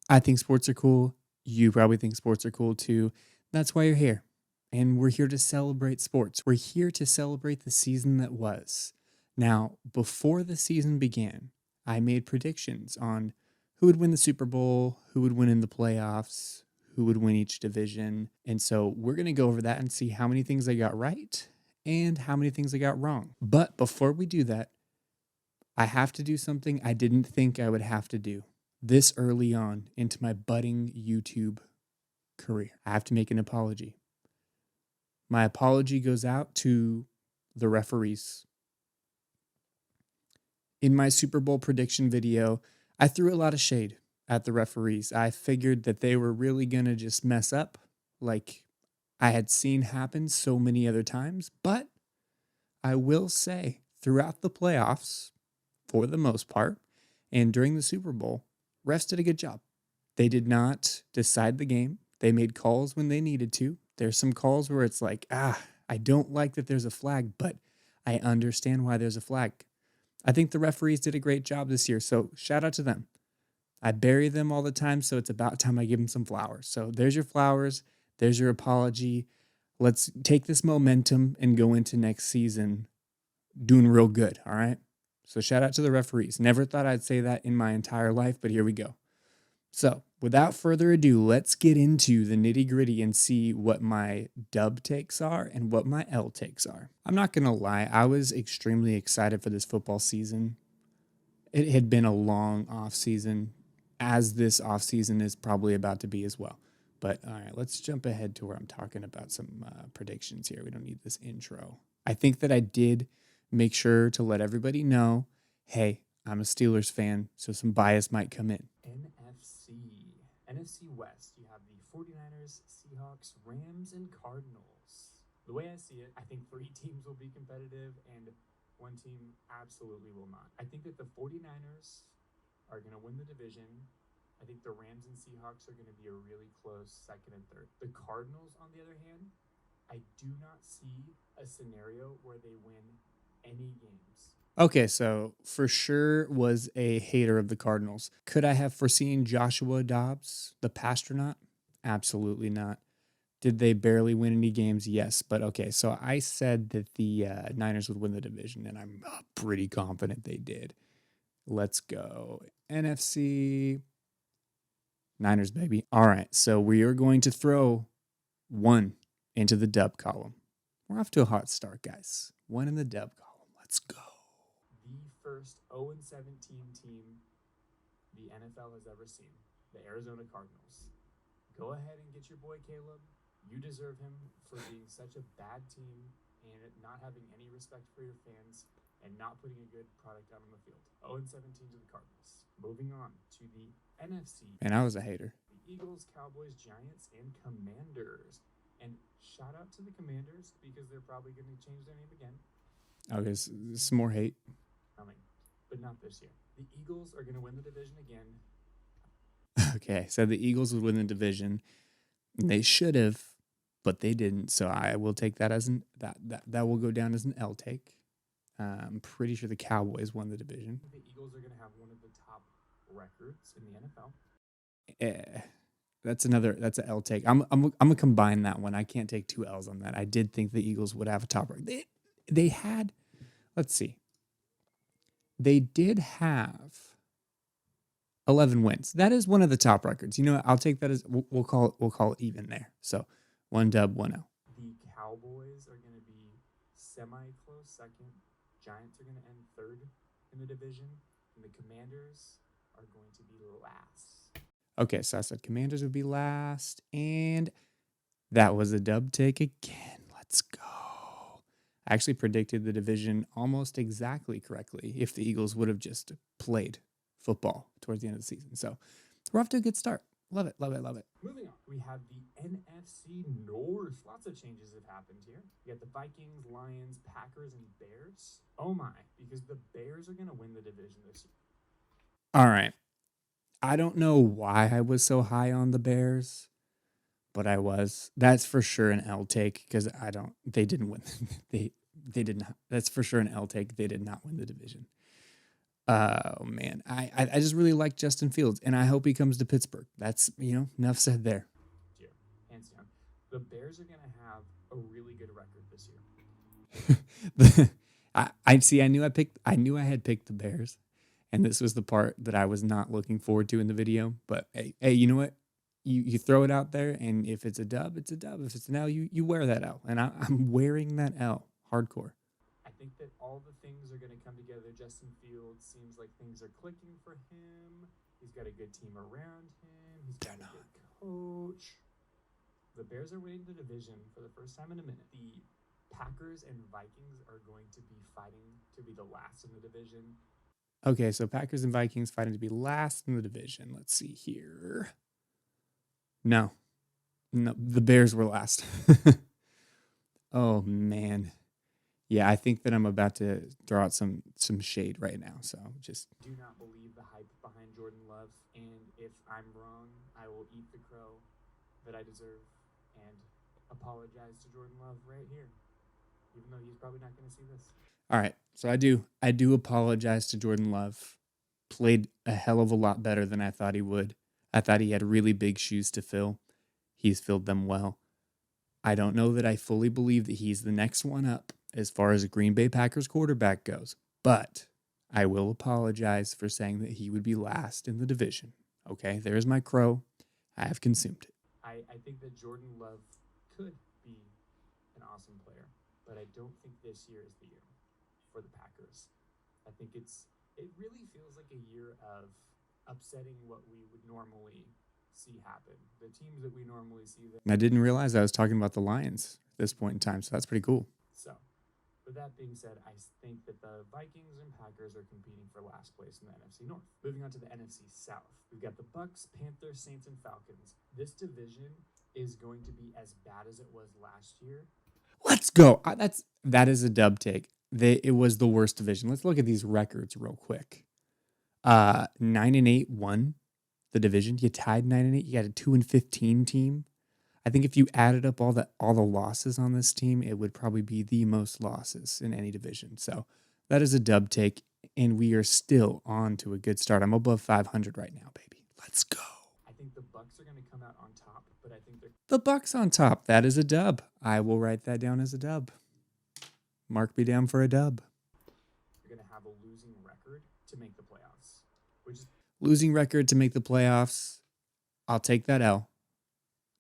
I think sports are cool. You probably think sports are cool too. That's why you're here. And we're here to celebrate sports. We're here to celebrate the season that was. Now, before the season began, I made predictions on who would win the Super Bowl, who would win in the playoffs, who would win each division. And so we're going to go over that and see how many things I got right and how many things I got wrong. But before we do that, I have to do something I didn't think I would have to do this early on into my budding YouTube career. I have to make an apology. My apology goes out to the referees. In my Super Bowl prediction video, I threw a lot of shade at the referees. I figured that they were really going to just mess up like I had seen happen so many other times. But I will say, throughout the playoffs, for the most part, and during the Super Bowl, refs did a good job. They did not decide the game. They made calls when they needed to. There's some calls where it's like, I don't like that there's a flag, but I understand why there's a flag. I think the referees did a great job this year, so shout out to them. I bury them all the time, so it's about time I give them some flowers. So there's your flowers. There's your apology. Let's take this momentum and go into next season doing real good, all right? So shout out to the referees. Never thought I'd say that in my entire life, but here we go. So without further ado, let's get into the nitty gritty and see what my dub takes are and what my L takes are. I'm not going to lie. I was extremely excited for this football season. It had been a long off season, as this off season is probably about to be as well. But all right, let's jump ahead to where I'm talking about some predictions here. We don't need this intro. I think that I did make sure to let everybody know, hey, I'm a Steelers fan, so some bias might come in. NFC West, you have the 49ers, Seahawks, Rams, and Cardinals. The way I see it, I think 3 teams will be competitive and 1 team absolutely will not. I think that the 49ers are going to win the division. I think the Rams and Seahawks are going to be a really close second and third. The Cardinals, on the other hand, I do not see a scenario where they win any games. Okay, so for sure was a hater of the Cardinals. Could I have foreseen Joshua Dobbs, the Pastronaut? Absolutely not. Did they barely win any games? Yes, but okay, so I said that the Niners would win the division, and I'm pretty confident they did. Let's go. NFC Niners, baby. All right, so we are going to throw 1 into the dub column. We're off to a hot start, guys. 1 in the dub column. Let's go. The first 0-17 team the NFL has ever seen, the Arizona Cardinals. Go ahead and get your boy Caleb. You deserve him for being such a bad team and not having any respect for your fans and not putting a good product out on the field. 0-17 to the Cardinals. Moving on to the NFC. And I was a hater. The Eagles, Cowboys, Giants, and Commanders. And shout out to the Commanders because they're probably going to change their name again. Okay, some more hate. Coming, but not this year. The Eagles are going to win the division again. Okay, so the Eagles would win the division. They should have, but they didn't. So I will take that as that will go down as an L take. I'm pretty sure the Cowboys won the division. The Eagles are going to have one of the top records in the NFL. That's an L take. I'm gonna combine that one. I can't take 2 L's on that. I did think the Eagles would have a top record. They had, let's see. They did have 11 wins. That is one of the top records. You know what? I'll take that as we'll call it even there. So 1 dub, 1 L. The Cowboys are going to be semi-close second. Giants are going to end third in the division, and the Commanders are going to be last. Okay, so I said Commanders would be last, and that was a dub take again. Let's go. I actually predicted the division almost exactly correctly if the Eagles would have just played football towards the end of the season. So we're off to a good start. Love it, love it, love it. Moving on, we have the NFC North. Lots of changes have happened here. We got the Vikings, Lions, Packers, and Bears. Oh my, because the Bears are going to win the division this year. All right. I don't know why I was so high on the Bears, but I was. That's for sure an L take because they didn't win. They did not. That's for sure an L take. They did not win the division. Oh man, I just really like Justin Fields, and I hope he comes to Pittsburgh. That's enough said there. Year, hands down. The Bears are going to have a really good record this year. I see. I knew I picked. I knew I had picked the Bears, and this was the part that I was not looking forward to in the video. But hey, you know what? You throw it out there, and if it's a dub, it's a dub. If it's an L, you wear that L, and I'm wearing that L hardcore. I think that all the things are going to come together. Justin Fields seems like things are clicking for him. He's got a good team around him. He's got a good coach. The Bears are winning the division for the first time in a minute. The Packers and Vikings are going to be fighting to be the last in the division. Okay, so Packers and Vikings fighting to be last in the division. Let's see here. No, the Bears were last. Oh man. Yeah, I think that I'm about to throw out some shade right now. So just Do not believe the hype behind Jordan Love, and if I'm wrong, I will eat the crow that I deserve and apologize to Jordan Love right here, even though he's probably not going to see this. all right. So I do apologize to Jordan Love. Played a hell of a lot better than I thought he would. I thought he had really big shoes to fill. He's filled them well. I don't know that I fully believe that he's the next one up as far as a Green Bay Packers quarterback goes, but I will apologize for saying that he would be last in the division. Okay, there's my crow. I have consumed it. I think that Jordan Love could be an awesome player, but I don't think this year is the year for the Packers. I think it really feels like a year of upsetting what we would normally see happen. The teams that we normally see. And I didn't realize I was talking about the Lions at this point in time, so that's pretty cool. So, with that being said, I think that the Vikings and Packers are competing for last place in the NFC North. Moving on to the NFC South, we've got the Bucks, Panthers, Saints, and Falcons. This division is going to be as bad as it was last year. Let's go. That is a dub take. It was the worst division. Let's look at these records real quick. 9-8 won the division. You tied 9-8. You got a 2-15 team. I think if you added up all the losses on this team, it would probably be the most losses in any division. So that is a dub take, and we are still on to a good start. I'm above 500 right now, baby. Let's go. I think the Bucks are going to come out on top, but I think the Bucks on top. That is a dub. I will write that down as a dub. Mark me down for a dub. You're going to have a losing record to make the playoffs. Losing record to make the playoffs. I'll take that L.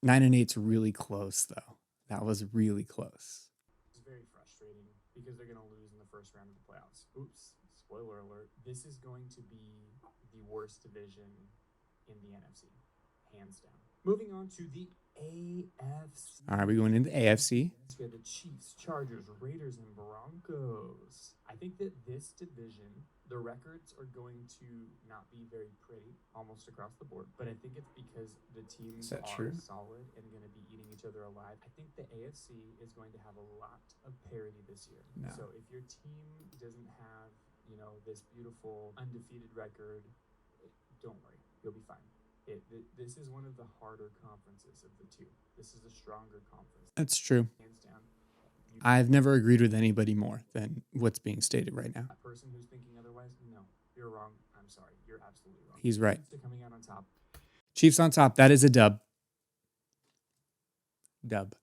9-8's really close, though. That was really close. It's very frustrating because they're going to lose in the first round of the playoffs. Oops, spoiler alert. This is going to be the worst division in the NFC, hands down. Moving on to the AFC. All right, we're going into AFC. We have the Chiefs, Chargers, Raiders, and Broncos. I think that this division, the records are going to not be very pretty almost across the board, but I think it's because the teams are solid and going to be eating each other alive. I think the AFC is going to have a lot of parity this year. No. So if your team doesn't have, this beautiful undefeated record, don't worry, you'll be fine. This is one of the harder conferences of the two. This is a stronger conference. That's true. Hands down. I've never agreed with anybody more than what's being stated right now. A person who's thinking otherwise, no, you're wrong. I'm sorry. You're absolutely wrong. He's right. Chiefs are coming out on top. Chiefs on top. That is a dub. Dub.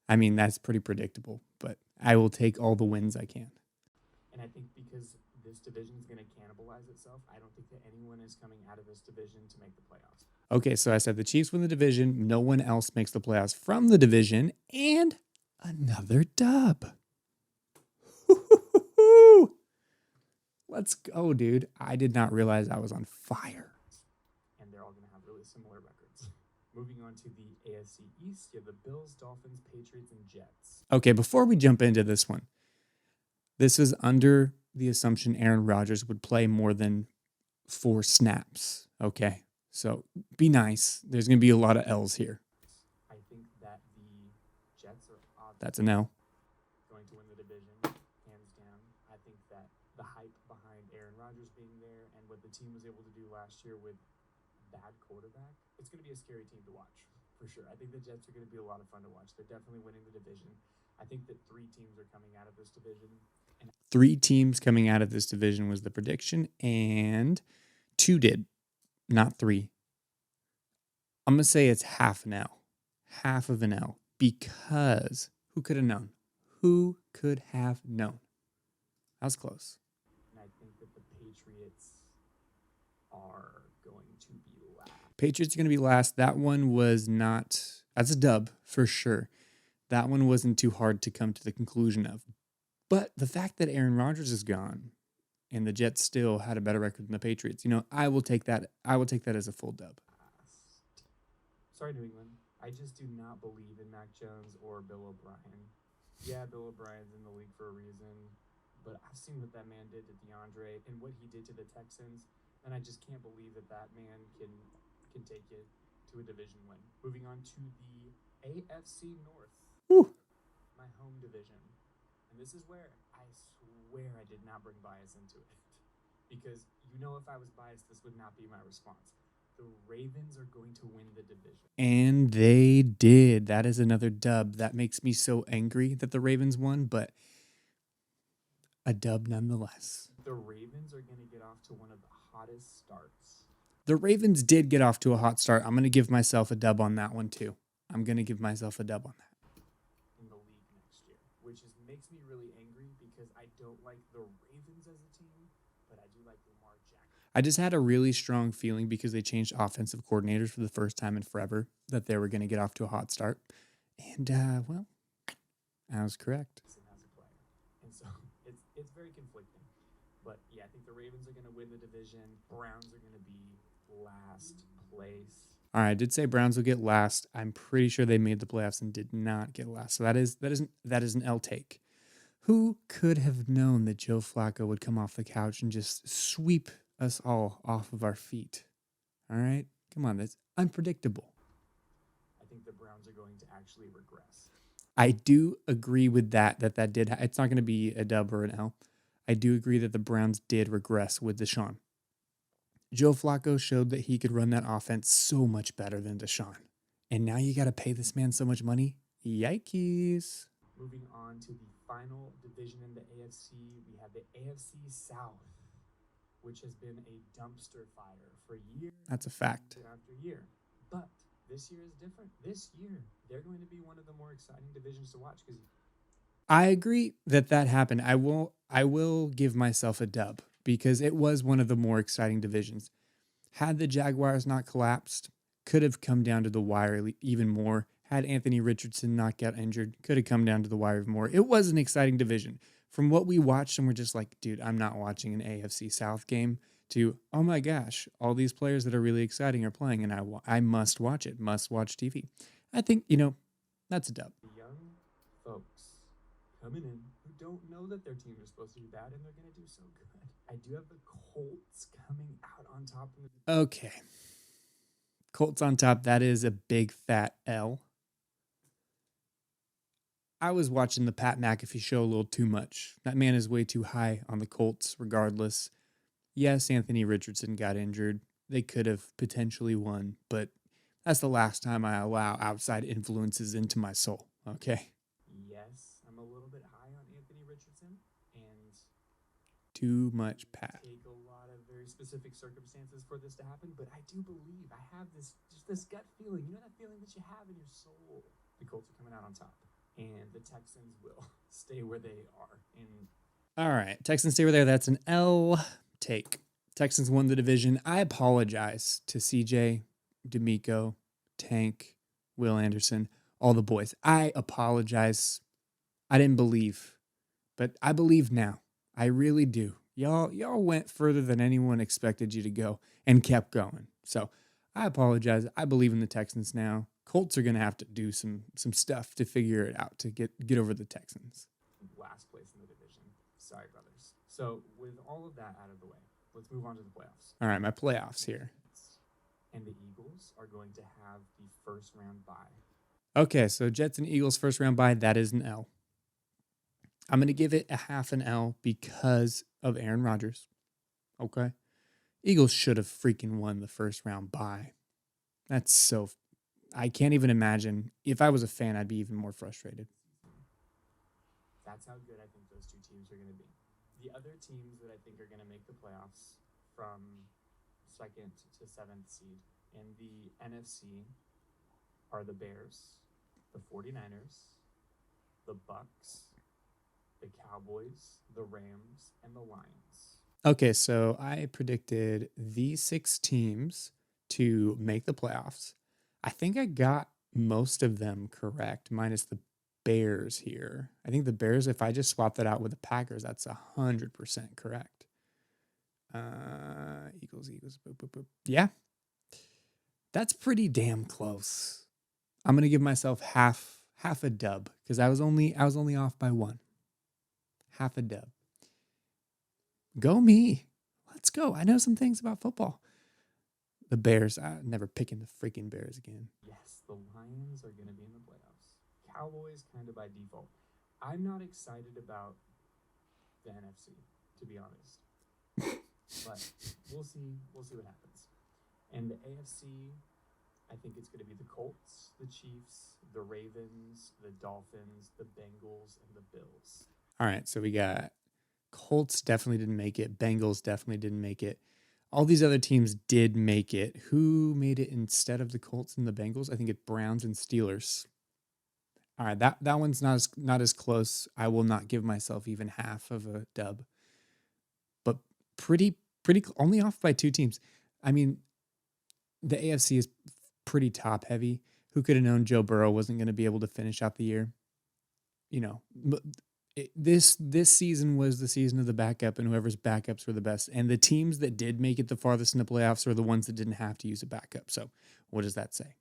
I mean, that's pretty predictable, but I will take all the wins I can. And I think because this division is going to cannibalize itself, I don't think that anyone is coming out of this division to make the playoffs. Okay, so I said the Chiefs win the division. No one else makes the playoffs from the division. And another dub. Let's go, dude. I did not realize I was on fire. And they're all going to have really similar records. Moving on to the AFC East, you have the Bills, Dolphins, Patriots, and Jets. Okay, before we jump into this one, this is under the assumption Aaron Rodgers would play more than 4 snaps. Okay, so be nice. There's going to be a lot of L's here. I think that the Jets are That's an L. Going to win the division, hands down. I think that the hype behind Aaron Rodgers being there and what the team was able to do last year with bad quarterback, it's going to be a scary team to watch, for sure. I think the Jets are going to be a lot of fun to watch. They're definitely winning the division. I think that 3 teams are coming out of this division. 3 teams coming out of this division was the prediction, and 2 did, not 3. I'm going to say it's half an L. Half of an L. Because who could have known? Who could have known? That was close. And I think that the Patriots are going to be last. Patriots are going to be last. That one was not, that's a dub for sure. That one wasn't too hard to come to the conclusion of. But the fact that Aaron Rodgers is gone and the Jets still had a better record than the Patriots, I will take that. I will take that as a full dub. Sorry, New England. I just do not believe in Mac Jones or Bill O'Brien. Yeah, Bill O'Brien's in the league for a reason, but I've seen what that man did to DeAndre and what he did to the Texans, and I just can't believe that man can take you to a division win. Moving on to the AFC North, my home division, and this is where I swear I did not bring bias into it, because if I was biased, this would not be my response. The Ravens are going to win the division. And they did. That is another dub. That makes me so angry that the Ravens won, but a dub nonetheless. The Ravens are going to get off to one of the hottest starts. The Ravens did get off to a hot start. I'm going to give myself a dub on that one too. I'm going to give myself a dub on that. In the league next year, which makes me really angry because I don't like the Ravens as a team, but I do like Lamar Jackson. I just had a really strong feeling because they changed offensive coordinators for the first time in forever that they were going to get off to a hot start. And, I was correct. As a player. And so it's very conflicting. But, yeah, I think the Ravens are going to win the division. Browns are going to be last place. All right, I did say Browns will get last. I'm pretty sure they made the playoffs and did not get last. So that is an L take. Who could have known that Joe Flacco would come off the couch and just sweep us all off of our feet? All right? Come on, that's unpredictable. I think the Browns are going to actually regress. I do agree with that did. It's not going to be a dub or an L. I do agree that the Browns did regress with Deshaun. Joe Flacco showed that he could run that offense so much better than Deshaun. And now you got to pay this man so much money? Yikes. Moving on to the final division in the AFC, we have the AFC South, which has been a dumpster fire for years. That's a fact. After year. But this year is different. This year, they're going to be one of the more exciting divisions to watch. I agree that happened. I will give myself a dub because it was one of the more exciting divisions. Had the Jaguars not collapsed, could have come down to the wire even more. Had Anthony Richardson not got injured, could have come down to the wire even more. It was an exciting division. From what we watched, and we're just like, dude, I'm not watching an AFC South game, to, oh my gosh, all these players that are really exciting are playing, and I must watch it, must watch TV. I think, that's a dub. Young folks coming in who don't know that their team is supposed to be bad, and they're going to do so good. I do have the Colts coming out on top. Okay. Colts on top, that is a big fat L. I was watching the Pat McAfee show a little too much. That man is way too high on the Colts regardless. Yes, Anthony Richardson got injured. They could have potentially won, but that's the last time I allow outside influences into my soul, okay? Yes, I'm a little bit high on Anthony Richardson, and too much Pat. Take a lot of very specific circumstances for this to happen, but I do believe I have this gut feeling. You know that feeling that you have in your soul? The Colts are coming out on top. And the Texans will stay where they are. All right, Texans stay where they are. That's an L take. Texans won the division. I apologize to CJ, D'Amico, Tank, Will Anderson, all the boys. I apologize. I didn't believe, but I believe now. I really do. Y'all went further than anyone expected you to go and kept going. So I apologize. I believe in the Texans now. Colts are going to have to do some stuff to figure it out to get over the Texans. Last place in the division. Sorry, brothers. So with all of that out of the way, let's move on to the playoffs. All right, my playoffs here. And the Eagles are going to have the first round bye. Okay, so Jets and Eagles first round bye, that is an L. I'm going to give it a half an L because of Aaron Rodgers. Okay. Eagles should have freaking won the first round bye. That's so... I can't even imagine. If I was a fan, I'd be even more frustrated. That's how good I think those two teams are going to be. The other teams that I think are going to make the playoffs from second to seventh seed in the NFC are the Bears, the 49ers, the Bucks, the Cowboys, the Rams, and the Lions. Okay, so I predicted these 6 teams to make the playoffs. I think I got most of them correct, minus the Bears here. I think the Bears, if I just swap that out with the Packers, that's 100% correct. Eagles, boop, boop, boop. Yeah, that's pretty damn close. I'm gonna give myself half a dub because I was only off by 1. Half a dub. Go me. Let's go. I know some things about football. The Bears. I'm never picking the freaking Bears again. Yes, the Lions are going to be in the playoffs. Cowboys kind of by default. I'm not excited about the NFC, to be honest. But we'll see. We'll see what happens. And the AFC, I think it's going to be the Colts, the Chiefs, the Ravens, the Dolphins, the Bengals, and the Bills. All right, so we got Colts definitely didn't make it. Bengals definitely didn't make it. All these other teams did make it. Who made it instead of the Colts and the Bengals? I think it's Browns and Steelers. All right, that one's not as close. I will not give myself even half of a dub. But pretty only off by 2 teams. I mean, the AFC is pretty top heavy. Who could have known Joe Burrow wasn't going to be able to finish out the year? You know, this season was the season of the backup, and whoever's backups were the best. And the teams that did make it the farthest in the playoffs are the ones that didn't have to use a backup. So what does that say?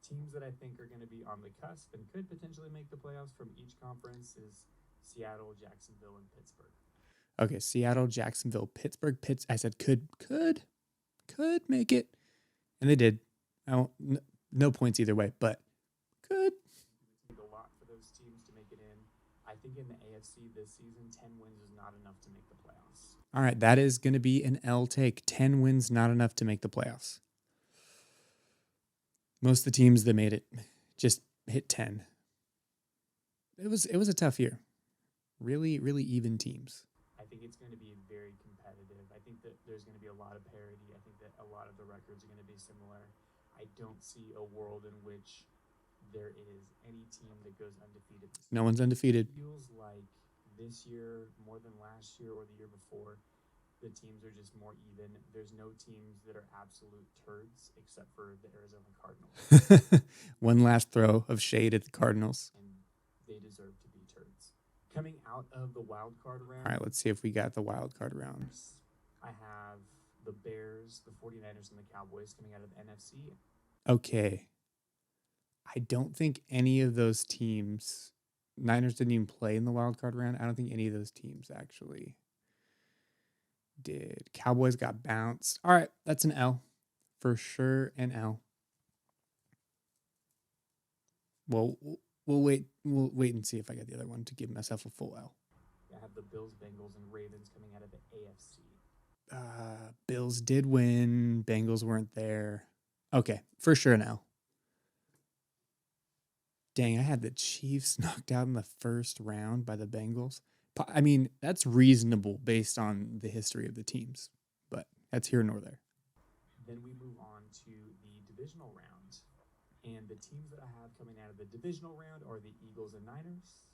Teams that I think are going to be on the cusp and could potentially make the playoffs from each conference is Seattle, Jacksonville, and Pittsburgh. Okay, Seattle, Jacksonville, Pittsburgh. I said could make it, and they did. No points either way, but could. A lot for those teams to make it in. I think in the AFC this season, 10 wins is not enough to make the playoffs. All right, that is going to be an L take. 10 wins not enough to make the playoffs. Most of the teams that made it just hit 10. It was a tough year. Really even teams. I think it's going to be very competitive. I think that there's going to be a lot of parity. I think that a lot of the records are going to be similar. I don't see a world in which there is any team that goes undefeated. No one's undefeated. It feels like this year, more than last year or the year before, the teams are just more even. There's no teams that are absolute turds except for the Arizona Cardinals. One last throw of shade at the Cardinals. And they deserve to be turds. Coming out of the wild card round. All right, let's see if we got the wild card round. I have the Bears, the 49ers, and the Cowboys coming out of the NFC. Okay. I don't think any of those teams, Niners didn't even play in the wild card round. I don't think any of those teams actually did. Cowboys got bounced. All right, that's an L. For sure, an L. Well, we'll wait and see if I get the other one to give myself a full L. I have the Bills, Bengals, and Ravens coming out of the AFC. Bills did win. Bengals weren't there. Okay, for sure an L. Dang, I had the Chiefs knocked out in the first round by the Bengals. I mean, that's reasonable based on the history of the teams, but that's here nor there. Then we move on to the divisional round. And the teams that I have coming out of the divisional round are the Eagles and Niners,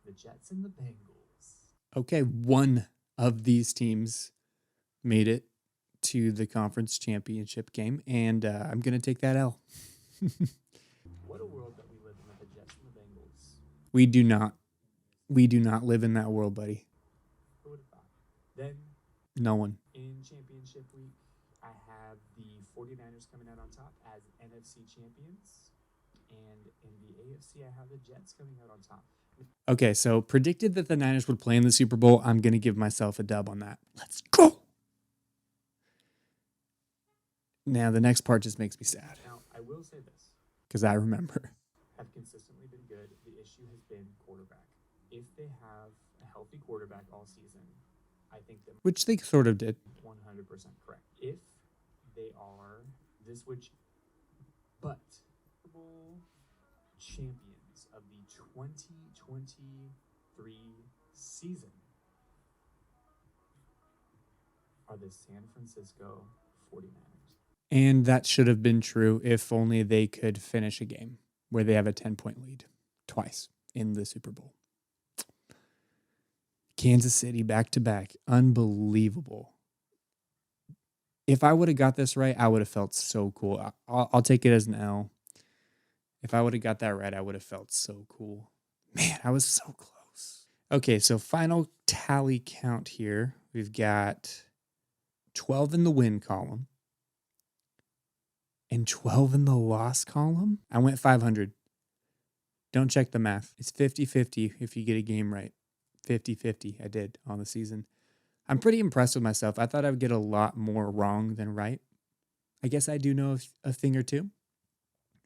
the Jets, and the Bengals. Okay, one of these teams made it to the conference championship game, and I'm going to take that L. What a world that we live in with the Jets and the Bengals. We do not. We do not live in that world, buddy. Who would have thought? Then, no one. In championship week, I have the 49ers coming out on top as NFC champions. And in the AFC, I have the Jets coming out on top. Okay, so predicted that the Niners would play in the Super Bowl. I'm going to give myself a dub on that. Let's go. Now, the next part just makes me sad. Now, I will say this. Because I remember. Have consistently been good. The issue has been quarterback. If they have a healthy quarterback all season, I think that... Which they sort of did. 100% correct. If they are this, which... But... champions of the 2023 season. are the San Francisco 49ers. And that should have been true if only they could finish a game where they have a 10-point lead twice in the Super Bowl. Kansas City back to back. Unbelievable. If I would have got this right, I would have felt so cool. I'll take it as an L. If I would have got that right, I would have felt so cool. Man, I was so close. Okay, so final tally count here. We've got 12 in the win column and 12 in the loss column. I went 500. Don't check the math. It's 50-50 if you get a game right. 50-50 I did on the season. I'm pretty impressed with myself. I thought I would get a lot more wrong than right. I guess I do know a thing or two.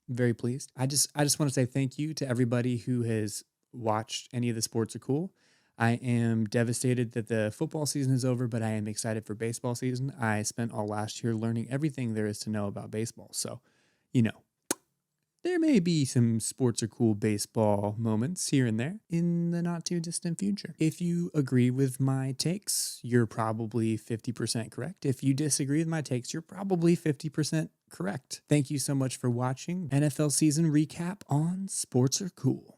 Very pleased. I just want to say thank you to everybody who has watched any of the Sports Are Cool. I am devastated that the football season is over, but I am excited for baseball season. I spent all last year learning everything there is to know about baseball. So, there may be some Sports Are Cool baseball moments here and there in the not too distant future. If you agree with my takes, you're probably 50% correct. If you disagree with my takes, you're probably 50% correct. Thank you so much for watching NFL season recap on Sports Are Cool.